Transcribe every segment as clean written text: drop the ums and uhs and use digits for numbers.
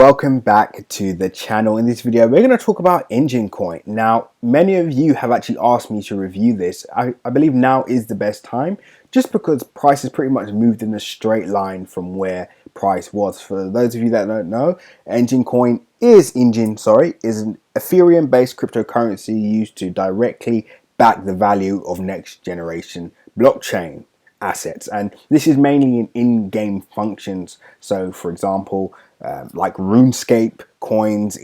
Welcome back to the channel. In this video, we're going to talk about Enjin Coin. Now, many of you have actually asked me to review this. I believe now is the best time, just because price has pretty much moved in a straight line from where price was. For those of you that don't know, Enjin Coin is an Ethereum-based cryptocurrency used to directly back the value of next generation blockchain assets, and this is mainly in-game functions. So for example, like RuneScape coins,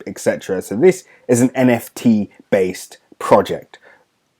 etc. So this is an NFT based project.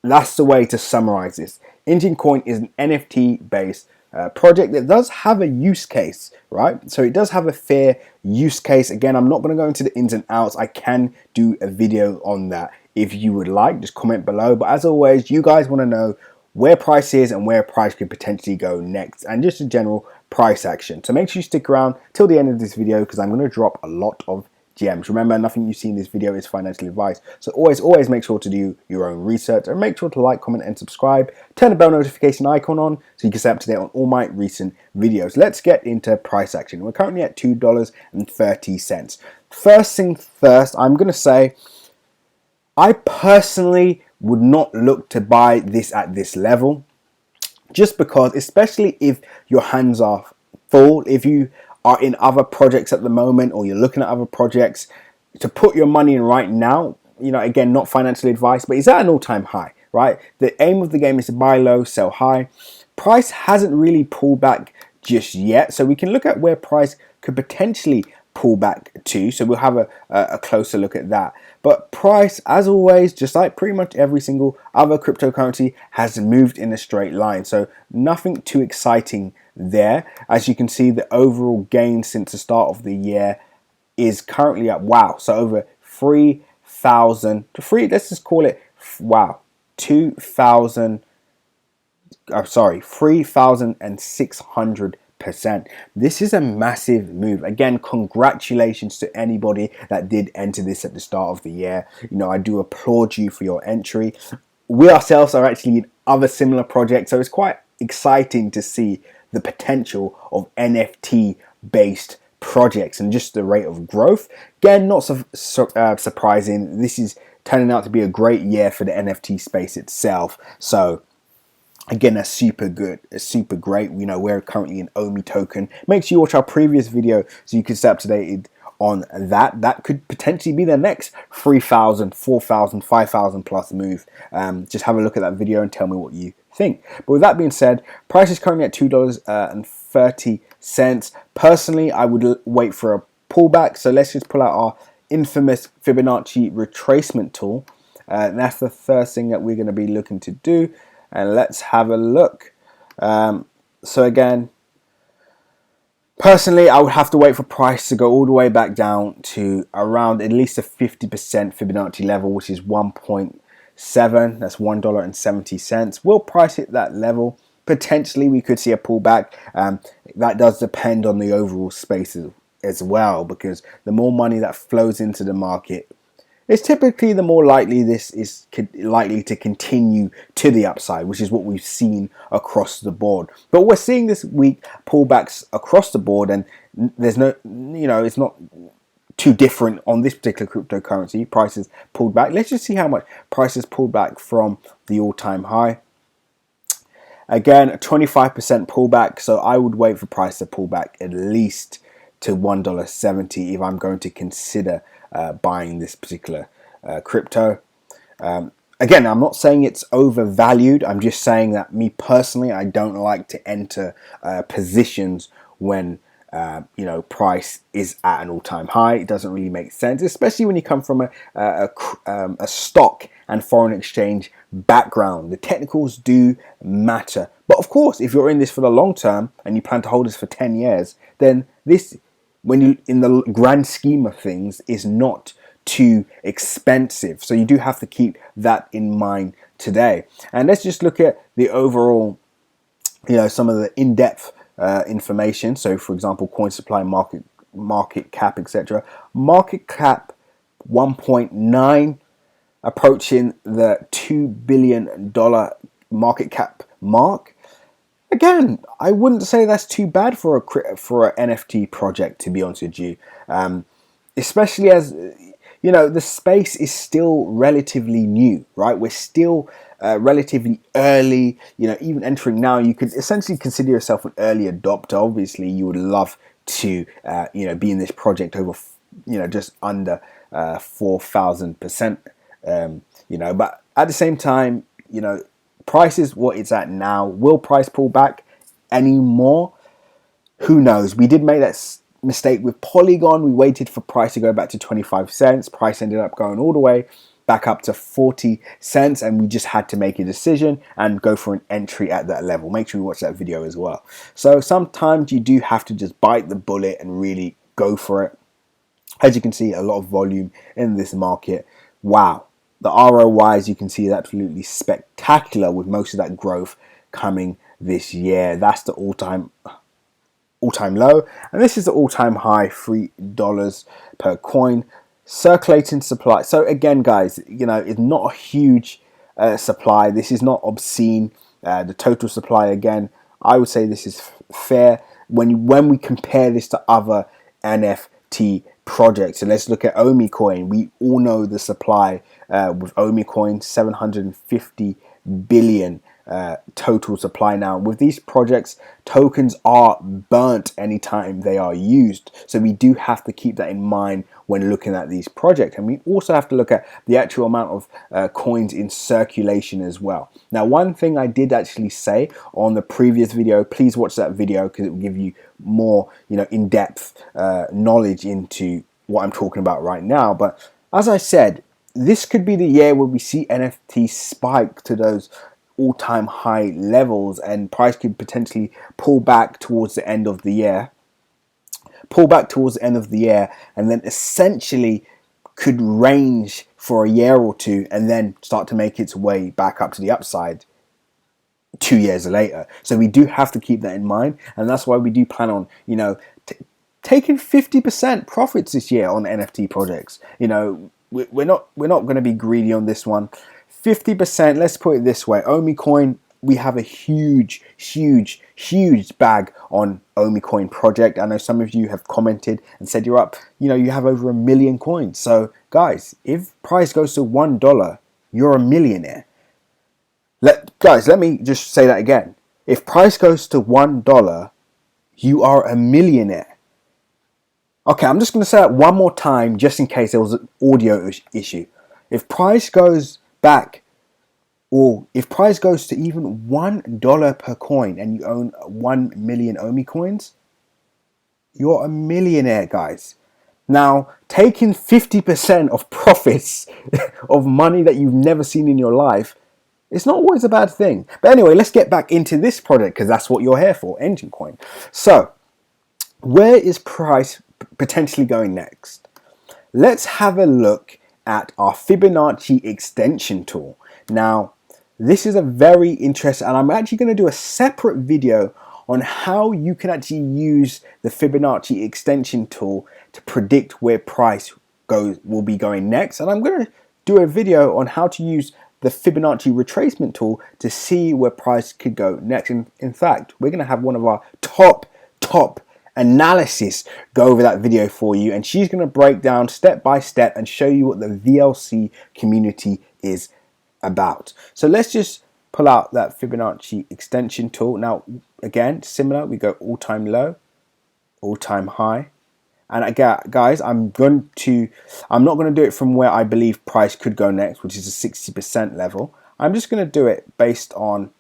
That's the way to summarize this. Enjin Coin is an NFT based project that does have a use case, right? So it does have a fair use case. Again, I'm not going to go into the ins and outs. I can do a video on that if you would like. Just comment below. But as always, you guys want to know where price is and where price could potentially go next, and just a general price action. So make sure you stick around till the end of this video, because I'm going to drop a lot of gems. Remember, nothing you see in this video is financial advice. So always make sure to do your own research, and make sure to like, comment, and subscribe. Turn the bell notification icon on so you can stay up to date on all my recent videos. Let's get into price action. We're currently at $2.30. First thing first, I'm going to say I personally would not look to buy this at this level, just because, especially if your hands are full, if you are in other projects at the moment, or you're looking at other projects, to put your money in right now, you know, again, not financial advice, but it's at an all-time high, right? The aim of the game is to buy low, sell high. Price hasn't really pulled back just yet, so we can look at where price could potentially pull back to. So we'll have a closer look at that. But price, as always, just like pretty much every single other cryptocurrency, has moved in a straight line. So nothing too exciting there. As you can see, the overall gain since the start of the year is currently at, wow, so over 3,000 to free. Let's just call it, wow, 3,600%. This is a massive move. Again, congratulations to anybody that did enter this at the start of the year. You know, I do applaud you for your entry. We ourselves are actually in other similar projects, so it's quite exciting to see the potential of NFT based projects and just the rate of growth. Again, not surprising. This is turning out to be a great year for the NFT space itself. So again, that's super good. It's super great. You know, we're currently in OMI token. Make sure you watch our previous video so you can stay up to date on that. That could potentially be the next 3,000, 4,000, 5,000 plus move. Just have a look at that video and tell me what you think. But with that being said, price is currently at $2.30. Personally, I would wait for a pullback. So let's just pull out our infamous Fibonacci retracement tool. And that's the first thing that we're going to be looking to do. And let's have a look. So again, personally, I would have to wait for price to go all the way back down to around at least a 50% Fibonacci level, which is 1.7. That's $1.70. Will price hit that level? Potentially, we could see a pullback. That does depend on the overall space as well, because the more money that flows into the market, it's typically the more likely this is likely to continue to the upside, which is what we've seen across the board. But we're seeing this week pullbacks across the board, and there's no, you know, it's not too different on this particular cryptocurrency. Prices pulled back. Let's just see how much prices pulled back from the all-time high. Again, a 25% pullback. So I would wait for price to pull back at least to $1.70 if I'm going to consider buying this particular crypto. Again, I'm not saying it's overvalued. I'm just saying that me personally, I don't like to enter positions when you know, price is at an all-time high. It doesn't really make sense, especially when you come from a stock and foreign exchange background. The technicals do matter, but of course, if you're in this for the long term and you plan to hold this for 10 years, then this, when you, in the grand scheme of things, is not too expensive. So you do have to keep that in mind today. And let's just look at the overall, you know, some of the in-depth information. So for example, coin supply, market cap, etc. Market cap 1.9, approaching the $2 billion market cap mark. again, I wouldn't say that's too bad for an NFT project, to be honest with you. Especially as you know, the space is still relatively new, right? We're still relatively early. You know, even entering now, you could essentially consider yourself an early adopter. Obviously, you would love to you know, be in this project over you know, just under 4,000%. You know, but at the same time, you know, price is what it's at now. Will price pull back anymore? Who knows? We did make that mistake with Polygon. We waited for price to go back to 25 cents. Price ended up going all the way back up to 40 cents, and we just had to make a decision and go for an entry at that level. Make sure you watch that video as well. So sometimes you do have to just bite the bullet and really go for it. As you can see, a lot of volume in this market. Wow. The ROI, as you can see, is absolutely spectacular, with most of that growth coming this year. That's the all-time low, and this is the all-time high, $3 per coin. Circulating supply. So again, guys, you know, it's not a huge supply. This is not obscene. The total supply, again, I would say this is fair when we compare this to other NFT projects. So let's look at Omi Coin. We all know the supply with Omi Coin, 750 billion total supply. Now with these projects, tokens are burnt anytime they are used, so we do have to keep that in mind when looking at these projects. And we also have to look at the actual amount of coins in circulation as well. Now, one thing I did actually say on the previous video, please watch that video because it will give you more, you know, in-depth knowledge into what I'm talking about right now. But as I said, this could be the year where we see NFT spike to those all-time high levels, and price could potentially pull back towards the end of the year. And then essentially could range for a year or two, and then start to make its way back up to the upside 2 years later. So we do have to keep that in mind, and that's why we do plan on, you know, taking 50% profits this year on NFT projects. You know, we're not going to be greedy on this one. 50%, let's put it this way. Omi Coin, we have a huge bag on Omi Coin project. I know some of you have commented and said you're up, you know, you have over 1 million coins. So guys, if price goes to $1, you're a millionaire. Guys, let me just say that again. If price goes to $1, you are a millionaire. Okay, I'm just going to say that one more time just in case there was an audio issue. If price goes back, or if price goes to even $1 per coin and you own 1 million Omi coins, you're a millionaire, guys. Now, taking 50% of profits of money that you've never seen in your life, it's not always a bad thing. But anyway, let's get back into this project because that's what you're here for, Enjin Coin. So, where is price potentially going next? Let's have a look at our Fibonacci extension tool. Now, this is a very interesting, and I'm actually going to do a separate video on how you can actually use the Fibonacci extension tool to predict where price will be going next. And I'm going to do a video on how to use the Fibonacci retracement tool to see where price could go next. And in fact, we're going to have one of our top analysis go over that video for you, and she's going to break down step by step and show you what the VLC community is about. So let's just pull out that Fibonacci extension tool. Now again, similar, we go all-time low, all-time high, and again, guys, I'm not going to do it from where I believe price could go next, which is a 60% level. I'm just going to do it based on,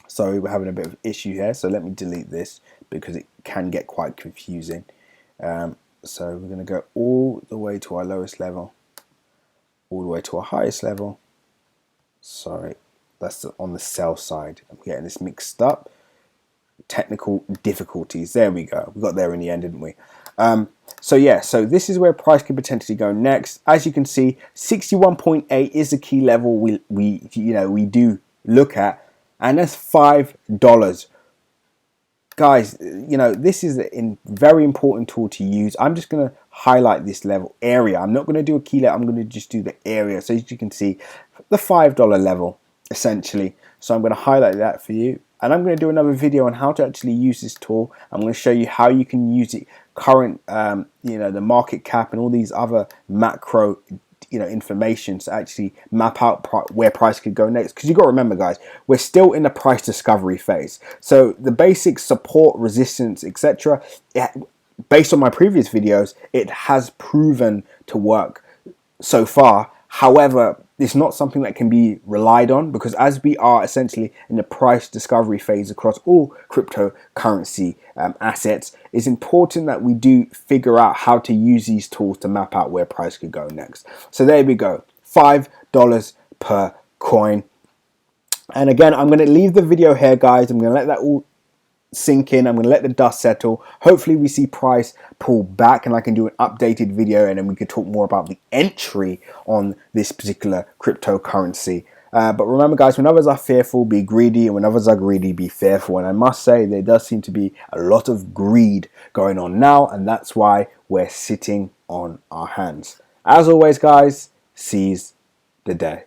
sorry, we're having a bit of issue here, so let me delete this because it can get quite confusing. So we're going to go all the way to our lowest level, all the way to our highest level. Sorry, that's on the sell side. I'm getting this mixed up. Technical difficulties. There we go. We got there in the end, didn't we? So yeah, so this is where price could potentially go next. As you can see, 61.8 is the key level we do look at, and that's $5. Guys, this is a very important tool to use. I'm just going to highlight this level area. I'm not going to do a key level. I'm going to just do the area. So as you can see, the $5 level, essentially. So I'm going to highlight that for you. and I'm going to do another video on how to actually use this tool. I'm going to show you how you can use it, current, the market cap and all these other macro, information to actually map out where price could go next. Because you got to remember, guys, we're still in the price discovery phase. So the basic support, resistance, etc. Based on my previous videos, it has proven to work so far. However, it's not something that can be relied on, because as we are essentially in the price discovery phase across all cryptocurrency assets, it's important that we do figure out how to use these tools to map out where price could go next. So there we go, $5 per coin. And again, I'm going to leave the video here, guys. I'm going to let that all sink in. I'm going to let the dust settle. Hopefully we see price pull back and I can do an updated video, and then we could talk more about the entry on this particular cryptocurrency. But remember, guys, when others are fearful, be greedy, and when others are greedy, be fearful. And I must say, there does seem to be a lot of greed going on now, and that's why we're sitting on our hands. As always, guys, seize the day.